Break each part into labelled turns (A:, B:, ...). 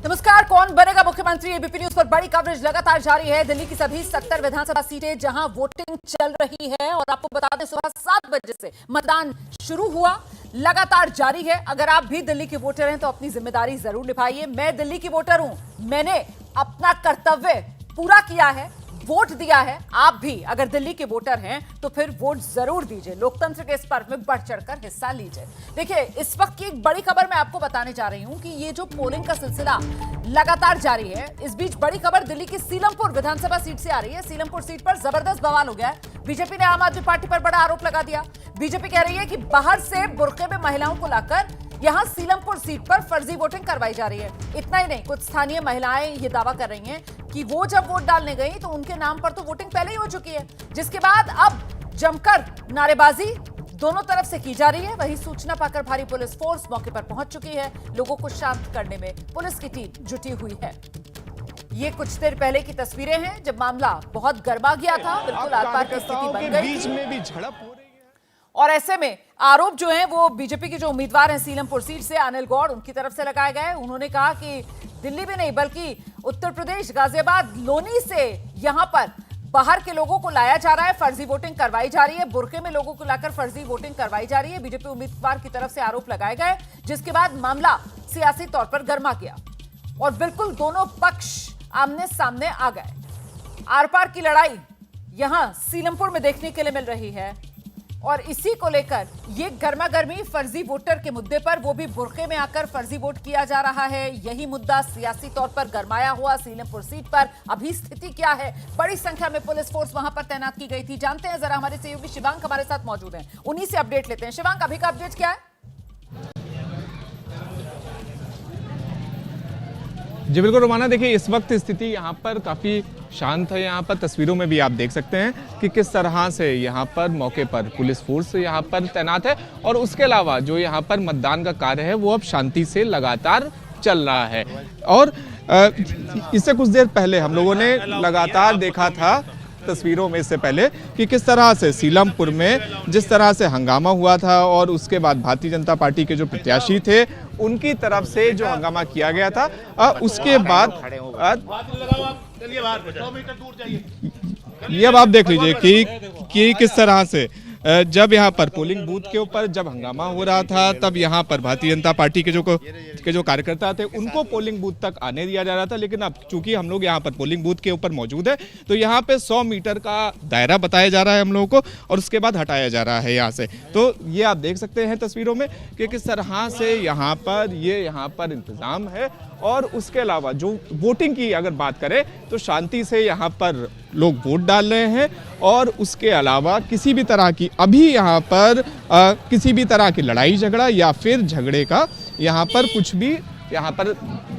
A: नमस्कार। कौन बनेगा मुख्यमंत्री, एबीपी न्यूज पर बड़ी कवरेज लगातार जारी है। दिल्ली की सभी 70 विधानसभा सीटें जहां वोटिंग चल रही है और आपको बता दें सुबह 7 बजे से मतदान शुरू हुआ, लगातार जारी है। अगर आप भी दिल्ली के वोटर हैं तो अपनी जिम्मेदारी जरूर निभाइए। मैं दिल्ली की वोटर हूं, मैंने अपना कर्तव्य पूरा किया है, वोट दिया है। आप भी अगर दिल्ली के वोटर हैं तो फिर वोट जरूर दीजिए। लोकतंत्र के इस पर्व में बढ़ चढ़कर हिस्सा लीजिए। देखिए, इस वक्त की एक बड़ी खबर मैं आपको बताने जा रही हूं कि ये जो पोलिंग का सिलसिला लगातार जारी है, इस बीच बड़ी खबर दिल्ली की सीलमपुर विधानसभा सीट से आ रही है। सीलमपुर सीट पर जबरदस्त बवाल हो गया है। बीजेपी ने आम आदमी पार्टी पर बड़ा आरोप लगा दिया। बीजेपी कह रही है कि बाहर से बुर्के में महिलाओं को लाकर यहां सीलमपुर सीट पर फर्जी वोटिंग करवाई जा रही है। इतना ही नहीं, कुछ स्थानीय महिलाएं ये दावा कर रही हैं कि वो जब वोट डालने गई तो उनके नाम पर तो वोटिंग पहले ही हो चुकी है, जिसके बाद अब जमकर नारेबाजी दोनों तरफ से की जा रही है। वहीं सूचना पाकर भारी पुलिस फोर्स मौके पर पहुंच चुकी है। लोगों को शांत करने में पुलिस की टीम जुटी हुई है। ये कुछ देर पहले की तस्वीरें हैं जब मामला बहुत गरमा गया था, बिल्कुल आर पार की स्थिति बन गई।
B: बीच में भी झड़प हो रही है
A: और ऐसे में आरोप जो हैं वो बीजेपी के जो उम्मीदवार हैं सीलमपुर सीट से, अनिल गौड़, उनकी तरफ से लगाए गए। उन्होंने कहा कि दिल्ली भी नहीं बल्कि उत्तर प्रदेश गाजियाबाद लोनी से यहां पर बाहर के लोगों को लाया जा रहा है, फर्जी वोटिंग करवाई जा रही है, बुर्के में लोगों को लाकर फर्जी वोटिंग करवाई जा रही है। बीजेपी उम्मीदवार की तरफ से आरोप लगाए गए, जिसके बाद मामला सियासी तौर पर गर्मा गया और बिल्कुल दोनों पक्ष आमने सामने आ गए। आर पार की लड़ाई यहां सीलमपुर में देखने के लिए मिल रही है और इसी को लेकर ये गर्मा गर्मी फर्जी वोटर के मुद्दे पर, वो भी बुर्के में आकर फर्जी वोट किया जा रहा है। यही मुद्दा सियासी तौर पर गरमाया हुआ सीलमपुर सीट पर। अभी स्थिति क्या है? बड़ी संख्या में पुलिस फोर्स वहां पर तैनात की गई थी। जानते हैं जरा, हमारे सहयोगी शिवांक हमारे साथ मौजूद हैं, उन्हीं से अपडेट लेते हैं। शिवांक, अभी का अपडेट क्या है?
B: जी बिल्कुल रोमाना, देखिए इस वक्त स्थिति यहाँ पर काफ़ी शांत है। यहाँ पर तस्वीरों में भी आप देख सकते हैं कि किस तरह से यहाँ पर मौके पर पुलिस फोर्स यहाँ पर तैनात है और उसके अलावा जो यहाँ पर मतदान का कार्य है वो अब शांति से लगातार चल रहा है। और इससे कुछ देर पहले हम लोगों ने लगातार देखा था तस्वीरों में, इससे पहले कि किस तरह से सीलमपुर में जिस तरह से हंगामा हुआ था और उसके बाद भारतीय जनता पार्टी के जो प्रत्याशी थे उनकी तरफ से जो हंगामा किया गया था, उसके बाद ये अब आप देख लीजिए कि किस तरह से जब यहाँ पर पोलिंग बूथ के ऊपर जब हंगामा हो रहा था तब यहाँ पर भारतीय जनता पार्टी के जो कार्यकर्ता थे उनको पोलिंग बूथ तक आने दिया जा रहा था। लेकिन अब चूंकि हम लोग यहाँ पर पोलिंग बूथ के ऊपर मौजूद है तो यहाँ पे 100 मीटर का दायरा बताया जा रहा है हम लोगों को और उसके बाद हटाया जा रहा है यहाँ से। तो ये आप देख सकते हैं तस्वीरों में कि किस तरह से यहाँ पर इंतजाम है। और उसके अलावा जो वोटिंग की अगर बात करें तो शांति से यहाँ पर लोग वोट डाल रहे हैं और उसके अलावा किसी भी तरह की अभी यहाँ पर किसी भी तरह की लड़ाई झगड़ा या फिर झगड़े का यहाँ पर कुछ भी यहाँ पर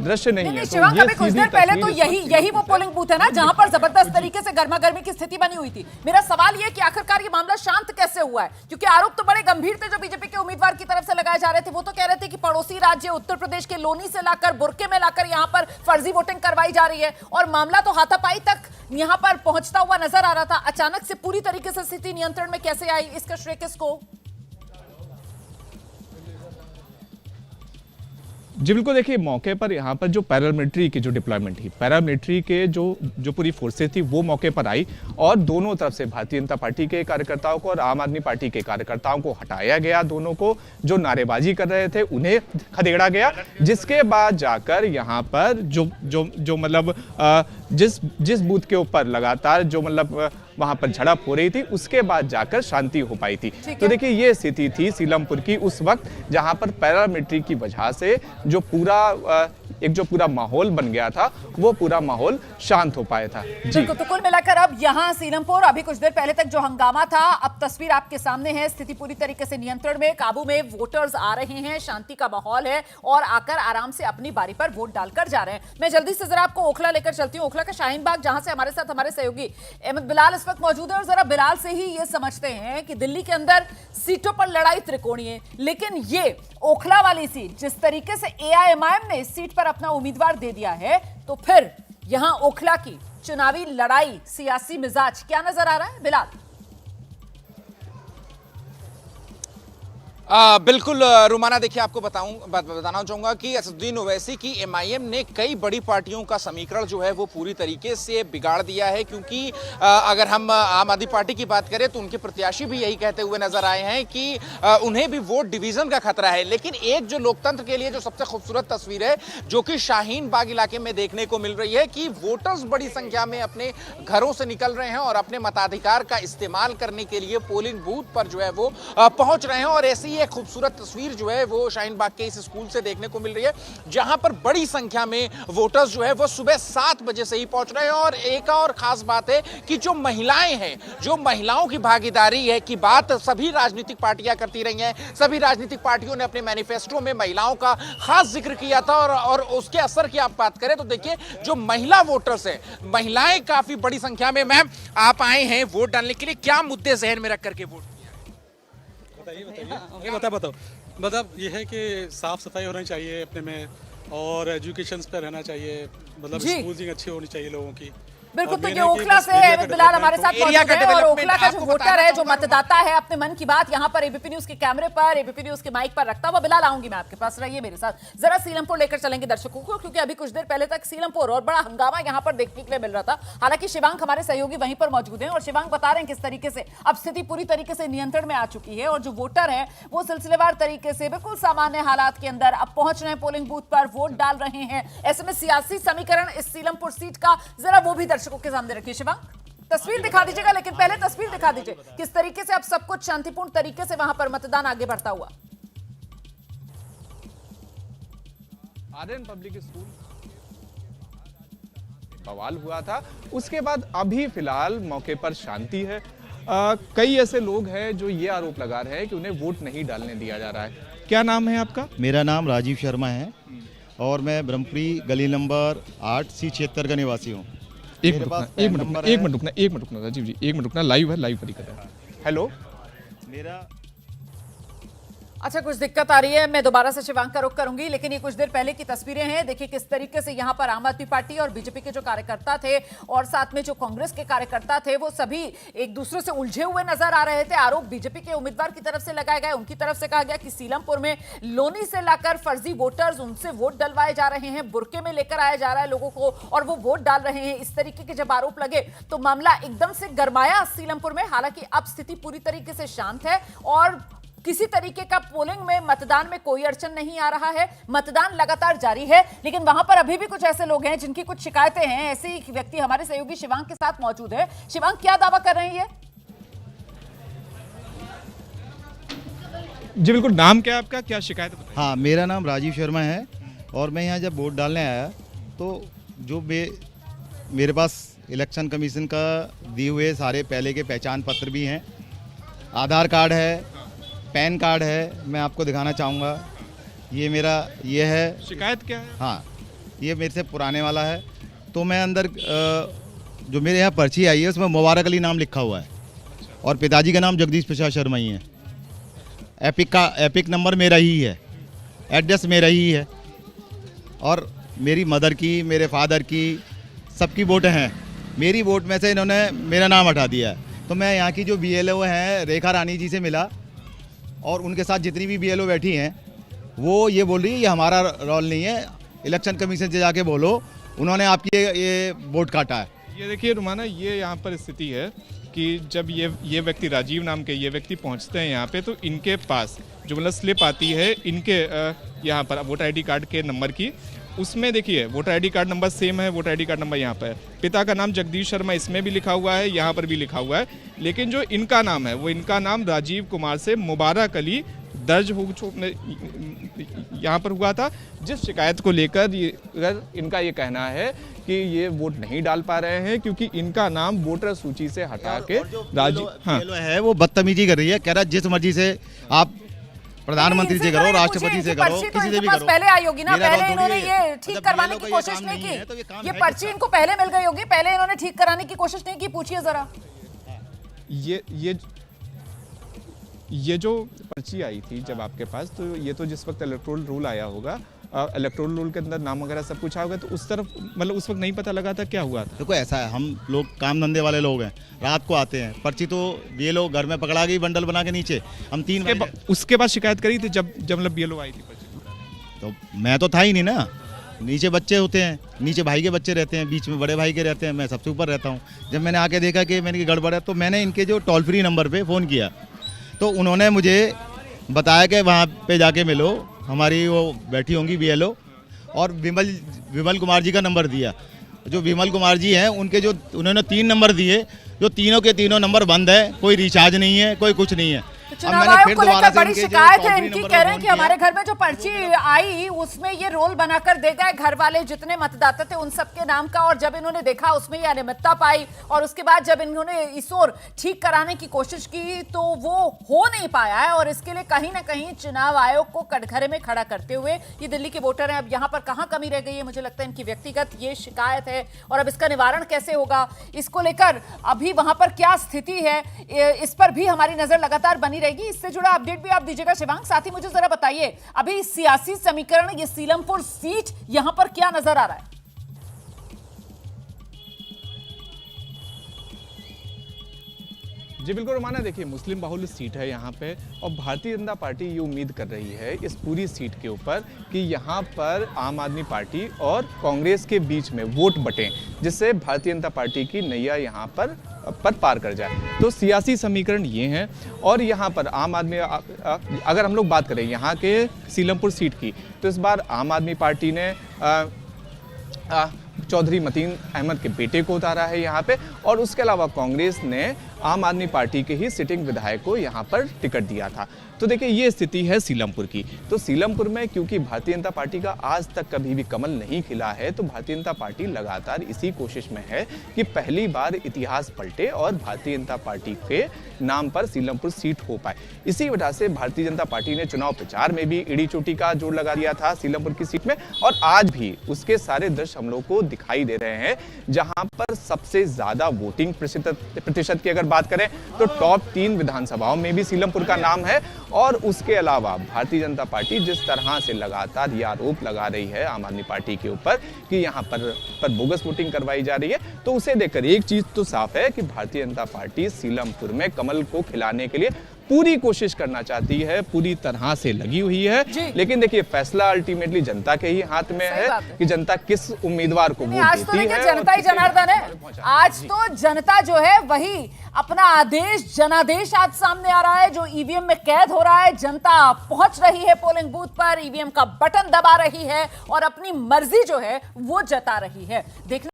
B: दृश्य नहीं है।
A: शिवांक, अभी कुछ देर पहले तो यही वो पोलिंग बूथ है ना जहां पर जबरदस्त तरीके से गर्मा गर्मी की स्थिति बनी हुई थी। मेरा सवाल ये कि आखिरकार ये मामला शांत कैसे हुआ है? क्योंकि आरोप तो बड़े गंभीर थे जो बीजेपी के उम्मीदवार की तरफ से लगाए जा रहे थे। वो तो कह रहे थे कि पड़ोसी राज्य उत्तर प्रदेश के लोनी से लाकर बुर्के में लाकर यहाँ पर फर्जी वोटिंग करवाई जा रही है और मामला तो हाथापाई तक यहाँ पर पहुंचता हुआ नजर आ रहा था। अचानक से पूरी तरीके से स्थिति नियंत्रण में कैसे आई, इसका श्रेय किसको?
B: जी बिल्कुल, देखिए मौके पर यहाँ पर जो पैरामिलिट्री की जो डिप्लॉयमेंट थी, पैरामिलिट्री के जो पूरी फोर्सेस थी वो मौके पर आई और दोनों तरफ से भारतीय जनता पार्टी के कार्यकर्ताओं को और आम आदमी पार्टी के कार्यकर्ताओं को हटाया गया। दोनों को जो नारेबाजी कर रहे थे उन्हें खदेड़ा गया, जिसके बाद जाकर यहाँ पर जो मतलब जिस बूथ के ऊपर लगातार जो मतलब वहां पर झड़प हो रही थी उसके बाद जाकर शांति हो पाई थी। तो देखिए ये स्थिति थी सीलमपुर की उस वक्त जहां पर पैरामिलिट्री की वजह से जो पूरा माहौल बन गया था वो पूरा माहौल शांत हो पाया था। जी
A: तो कुल मिलाकर अब यहाँ सीलमपुर, अभी कुछ देर पहले तक जो हंगामा था, अब तस्वीर आपके सामने है। स्थिति पूरी तरीके से नियंत्रण में, काबू में, वोटर्स आ रहे हैं, शांति का माहौल है और आकर आराम से अपनी बारी पर वोट डालकर जा रहे हैं। मैं जल्दी से जरा आपको ओखला लेकर चलती हूँ, ओखला का शाहीन बाग, जहां से हमारे साथ हमारे सहयोगी अहमद बिलाल इस वक्त मौजूद है। और जरा बिलाल से ही ये समझते हैं कि दिल्ली के अंदर सीटों पर लड़ाई त्रिकोणीय, लेकिन ये ओखला वाली सीट जिस तरीके से एआईएमआईएम ने इस सीट पर अपना उम्मीदवार दे दिया है, तो फिर यहां ओखला की चुनावी लड़ाई, सियासी मिजाज क्या नजर आ रहा है बिलाल?
C: बिल्कुल रुमाना, देखिए आपको बताना चाहूंगा कि असदुद्दीन ओवैसी की एमआईएम ने कई बड़ी पार्टियों का समीकरण जो है वो पूरी तरीके से बिगाड़ दिया है, क्योंकि अगर हम आम आदमी पार्टी की बात करें तो उनके प्रत्याशी भी यही कहते हुए नजर आए हैं कि उन्हें भी वोट डिवीजन का खतरा है। लेकिन एक जो लोकतंत्र के लिए जो सबसे खूबसूरत तस्वीर है जो कि शाहीन बाग इलाके में देखने को मिल रही है कि वोटर्स बड़ी संख्या में अपने घरों से निकल रहे हैं और अपने मताधिकार का इस्तेमाल करने के लिए पोलिंग बूथ पर जो है वो पहुंच रहे हैं। और ऐसी एक खूबसूरत तस्वीर जो है वो शाहीन बाग के इस स्कूल से देखने को मिल रही है, जहां पर बड़ी संख्या में वोटर्स जो है वो सुबह 7 बजे से ही पहुंच रहे हैं। और एक और खास बात है कि जो महिलाएं हैं, जो महिलाओं की भागीदारी है की बात सभी राजनीतिक पार्टियां करती रही हैं। सभी राजनीतिक पार्टियों ने अपने मैनिफेस्टो में महिलाओं का खास जिक्र किया था और उसके असर की आप बात करें तो देखिए जो महिला वोटर्स है, महिलाएं काफी बड़ी संख्या में। मैम, आप आए हैं वोट डालने के लिए, क्या मुद्दे जहन में रख करके वोट?
D: बताओ। मतलब ये है कि साफ सफाई होनी चाहिए अपने में, और एजुकेशन पे रहना चाहिए, मतलब स्कूलिंग अच्छी होनी चाहिए लोगों की।
A: बिल्कुल, तो ये ओखला से बिलाल हमारे साथ मौजूद है और ओखला का जो वोटर है, जो मतदाता है, अपने मन की बात यहाँ पर एबीपी न्यूज के कैमरे पर, एबीपी न्यूज के माइक पर रखता हुआ। बिलाल, आऊंगी मैं आपके पास, रहिए मेरे साथ। जरा सीलमपुर लेकर चलेंगे दर्शकों को, क्योंकि अभी कुछ देर पहले तक सीलमपुर और बड़ा हंगामा यहाँ पर देखने के लिए मिल रहा था। हालांकि शिवांग हमारे सहयोगी वहीं पर मौजूद हैं और शिवांग बता रहे हैं किस तरीके से अब स्थिति पूरी तरीके से नियंत्रण में आ चुकी है और जो वोटर है वो सिलसिलेवार तरीके से बिल्कुल सामान्य हालात के अंदर अब पहुंच रहे हैं पोलिंग बूथ पर, वोट डाल रहे हैं। ऐसे में सियासी समीकरण इस सीलमपुर सीट का जरा वो भी दर्शकों के सामने रखिए। तस्वीर दिखा दीजिएगा, लेकिन पहले तस्वीर दिखा दीजिए किस तरीके से अब सब कुछ शांतिपूर्ण तरीके से वहां पर मतदान आगे बढ़ता हुआ।
B: आर्यन पब्लिक स्कूल बवाल हुआ था, उसके बाद अभी फिलहाल मौके पर शांति है। कई ऐसे लोग हैं जो ये आरोप लगा रहे हैं कि उन्हें वोट नहीं डालने दिया जा रहा है। क्या नाम है आपका?
E: मेरा नाम राजीव शर्मा है और मैं ब्रह्मपुरी गली नंबर 8 C76 का निवासी हूँ।
B: एक मिनट रुकना राजीव जी, एक मिनट रुकना, लाइव करी कर रहा है। हेलो,
E: मेरा
A: अच्छा, कुछ दिक्कत आ रही है, मैं दोबारा से शिवांग का रुख करूंगी, लेकिन ये कुछ देर पहले की तस्वीरें हैं। देखिए किस तरीके से यहाँ पर आम आदमी पार्टी और बीजेपी के जो कार्यकर्ता थे और साथ में जो कांग्रेस के कार्यकर्ता थे वो सभी एक दूसरे से उलझे हुए नजर आ रहे थे। आरोप बीजेपी के उम्मीदवार की तरफ से लगाए गए, उनकी तरफ से कहा गया कि सीलमपुर में लोनी से लाकर फर्जी वोटर्स, उनसे वोट डलवाए जा रहे हैं, बुरके में लेकर आया जा रहा है लोगों को और वो वोट डाल रहे हैं। इस तरीके के जब आरोप लगे तो मामला एकदम से गरमाया सीलमपुर में। हालांकि अब स्थिति पूरी तरीके से शांत है और किसी तरीके का पोलिंग में, मतदान में कोई अड़चन नहीं आ रहा है। मतदान लगातार जारी है, लेकिन वहां पर अभी भी कुछ ऐसे लोग हैं जिनकी कुछ शिकायतें हैं। ऐसे ही व्यक्ति हमारे सहयोगी शिवांग के साथ मौजूद है। शिवांग, क्या दावा कर रहे हैं ये?
B: जी बिल्कुल, नाम क्या है आपका, क्या शिकायत बताइए?
E: हाँ, मेरा नाम राजीव शर्मा है और मैं यहाँ जब वोट डालने आया तो जो मेरे पास इलेक्शन कमीशन का दिए हुए सारे पहले के पहचान पत्र भी हैं, आधार कार्ड है, पैन कार्ड है, मैं आपको दिखाना चाहूँगा। ये है।
B: शिकायत क्या है?
E: हाँ, ये मेरे से पुराने वाला है। तो मैं अंदर जो मेरे यहाँ पर्ची आई है उसमें मुबारक अली नाम लिखा हुआ है और पिताजी का नाम जगदीश प्रसाद शर्मा ही है। एपिक नंबर मेरा ही है, एड्रेस मेरा ही है और मेरी मदर की, मेरे फादर की, सबकी वोटें हैं। मेरी वोट में से इन्होंने मेरा नाम हटा दिया है। तो मैं यहाँ की जो BLO हैं रेखा रानी जी से मिला और उनके साथ जितनी भी BLO बैठी हैं वो ये बोल रही है ये हमारा रोल नहीं है, इलेक्शन कमीशन से जाके बोलो, उन्होंने आपकी ये वोट काटा है।
B: ये देखिए रुमाना, ये यहाँ पर स्थिति है कि जब ये व्यक्ति, राजीव नाम के ये व्यक्ति पहुँचते हैं यहाँ पे, तो इनके पास जो मतलब स्लिप आती है इनके यहाँ पर वोटर ID कार्ड के नंबर की, उसमें देखिए voter ID card number same है, वोटर ID कार्ड नंबर यहाँ पर है, पिता का नाम जगदीश शर्मा इसमें भी लिखा हुआ है, यहाँ पर भी लिखा हुआ है, लेकिन जो इनका नाम है वो इनका नाम राजीव कुमार से मुबारक अली दर्ज हो यहाँ पर हुआ था। जिस शिकायत को लेकर इनका ये कहना है कि ये वोट नहीं डाल पा रहे हैं क्योंकि इनका नाम वोटर सूची से हटा के राजीव
E: है वो बदतमीजी कर रही है, कह रहा है जिस मर्जी से आप प्रधानमंत्री से करो, राष्ट्रपति से करो, किसी से भी करो।
A: पहले आई होगी ना, पहले इन्होंने ये ठीक करवाने की कोशिश नहीं की। ये पर्ची इनको पहले मिल गई होगी, पहले इन्होंने ठीक कराने की कोशिश नहीं की। पूछिए जरा।
B: ये जो पर्ची आई थी जब आपके पास, तो ये तो जिस वक्त इलेक्टोरल रूल आया होगा इलेक्टोरल रोल के अंदर नाम वगैरह सब कुछ आ गया, तो उस तरफ मतलब उस वक्त नहीं पता लगा था क्या हुआ था?
E: देखो ऐसा है, हम लोग काम धंधे वाले लोग हैं, रात को आते हैं, पर्ची तो ये लोग घर में पकड़ा गई बंडल बना के नीचे, हम 3 बजे।
B: उसके बाद शिकायत करी थी जब मतलब BLO आई थी पर्ची?
E: तो मैं तो था ही नहीं ना, नीचे बच्चे होते हैं, नीचे भाई के बच्चे रहते हैं, बीच में बड़े भाई के रहते हैं, मैं सबसे ऊपर रहता हूँ। जब मैंने आके देखा कि मैंने गड़बड़ है, तो मैंने इनके जो टोल फ्री नंबर पे फ़ोन किया, तो उन्होंने मुझे बताया कि वहाँ पे जाके मिलो, हमारी वो बैठी होंगी BLO, और विमल कुमार जी का नंबर दिया। जो विमल कुमार जी हैं उनके जो उन्होंने 3 नंबर दिए, जो तीनों के तीनों नंबर बंद है, कोई रिचार्ज नहीं है, कोई कुछ नहीं है।
A: चुनाव आयोग को लेकर बड़ी शिकायत है इनकी, कह रहे हैं कि हमारे घर में जो पर्ची आई उसमें ये रोल बनाकर दे गए घर वाले, जितने मतदाता थे उन सबके नाम का, और जब इन्होंने देखा उसमें ये अनियमितता पाई, और उसके बाद जब इन्होंने इस ओर ठीक कराने की कोशिश की तो वो हो नहीं पाया है, और इसके लिए कहीं ना कहीं चुनाव आयोग को कटघरे में खड़ा करते हुए ये दिल्ली के वोटर हैं। अब यहाँ पर कहाँ कमी रह गई है, मुझे लगता है इनकी व्यक्तिगत ये शिकायत है, और अब इसका निवारण कैसे होगा, इसको लेकर अभी वहां पर क्या स्थिति है, इस पर भी हमारी नजर लगातार बनी रहेगी। इससे जुड़ा अपडेट भी आप दीजिएगा शिवांग। साथ ही मुझे जरा बताइए अभी सियासी समीकरण, ये सीलमपुर सीट यहां पर क्या नजर आ रहा है?
B: जी बिल्कुल रुमाना, देखिए मुस्लिम बाहुल्य सीट है यहाँ पे, और भारतीय जनता पार्टी ये उम्मीद कर रही है इस पूरी सीट के ऊपर कि यहाँ पर आम आदमी पार्टी और कांग्रेस के बीच में वोट बटें, जिससे भारतीय जनता पार्टी की नैया यहाँ पर पार कर जाए। तो सियासी समीकरण ये हैं, और यहाँ पर आम आदमी अगर हम लोग बात करें यहाँ के सीलमपुर सीट की, तो इस बार आम आदमी पार्टी ने चौधरी मतीन अहमद के बेटे को उतारा है यहाँ पे, और उसके अलावा कांग्रेस ने आम आदमी पार्टी के ही सिटिंग विधायक को यहाँ पर टिकट दिया था। तो देखिए ये स्थिति है सीलमपुर की। तो सीलमपुर में क्योंकि भारतीय जनता पार्टी का आज तक कभी भी कमल नहीं खिला है, तो भारतीय जनता पार्टी लगातार इसी कोशिश में है कि पहली बार इतिहास पलटे और भारतीय जनता पार्टी के नाम पर सीलमपुर सीट हो पाए। इसी वजह से भारतीय जनता पार्टी ने चुनाव प्रचार में भी इड़ी चोटी का जोर लगा दिया था सीलमपुर की सीट में, और आज भी उसके सारे दृश्य हम लोग को दिखाई दे रहे हैं, जहां पर सबसे ज्यादा वोटिंग प्रतिशत की अगर बात करें तो टॉप 3 विधानसभाओं में भी सीलमपुर का नाम है। और उसके अलावा भारतीय जनता पार्टी जिस तरह से लगातार ये आरोप लगा रही है आम आदमी पार्टी के ऊपर कि यहाँ पर बोगस वोटिंग करवाई जा रही है, तो उसे देखकर एक चीज तो साफ है कि भारतीय जनता पार्टी सीलमपुर में कमल को खिलाने के लिए पूरी कोशिश करना चाहती है, पूरी तरह से लगी हुई है। लेकिन देखिए फैसला अल्टीमेटली जनता के ही हाथ में है कि जनता किस उम्मीदवार को वोट देती है।
A: जनता ही जनार्दन है, आज तो जनता जो है वही अपना आदेश जनादेश आज सामने आ रहा है, जो ईवीएम में कैद हो रहा है। जनता पहुंच रही है पोलिंग बूथ पर, ईवीएम का बटन दबा रही है और अपनी मर्जी जो है वो जता रही है। देखना